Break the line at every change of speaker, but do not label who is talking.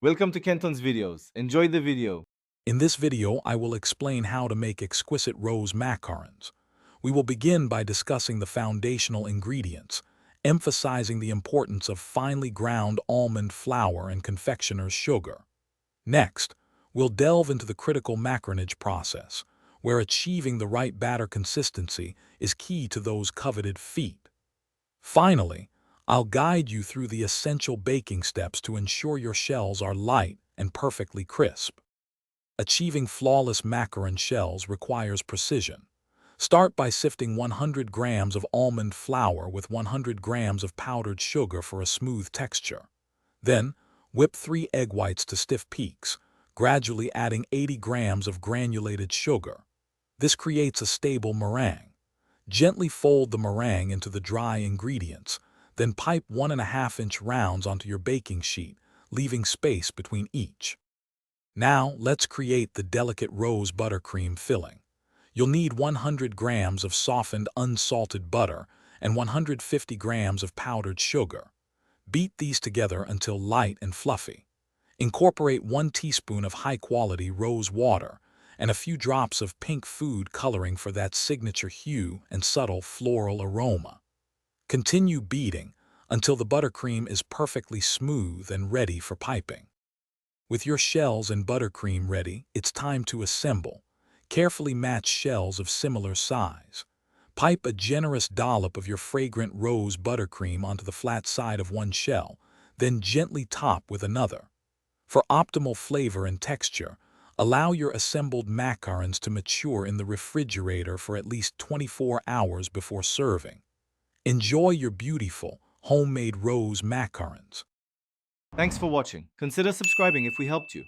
Welcome to Kenton's videos. Enjoy the video.
In this video, I will explain how to make exquisite rose macarons. We will begin by discussing the foundational ingredients, emphasizing the importance of finely ground almond flour and confectioner's sugar. Next, we'll delve into the critical macaronage process, where achieving the right batter consistency is key to those coveted feat. Finally, I'll guide you through the essential baking steps to ensure your shells are light and perfectly crisp. Achieving flawless macaron shells requires precision. Start by sifting 100 grams of almond flour with 100 grams of powdered sugar for a smooth texture. Then, whip 3 egg whites to stiff peaks, gradually adding 80 grams of granulated sugar. This creates a stable meringue. Gently fold the meringue into the dry ingredients, then pipe 1.5-inch rounds onto your baking sheet, leaving space between each. Now, let's create the delicate rose buttercream filling. You'll need 100 grams of softened unsalted butter and 150 grams of powdered sugar. Beat these together until light and fluffy. Incorporate 1 teaspoon of high-quality rose water and a few drops of pink food coloring for that signature hue and subtle floral aroma. Continue beating until the buttercream is perfectly smooth and ready for piping. With your shells and buttercream ready, it's time to assemble. Carefully match shells of similar size. Pipe a generous dollop of your fragrant rose buttercream onto the flat side of one shell, then gently top with another. For optimal flavor and texture, allow your assembled macarons to mature in the refrigerator for at least 24 hours before serving. Enjoy your beautiful, homemade rose macarons.
Thanks for watching. Consider subscribing if we helped you.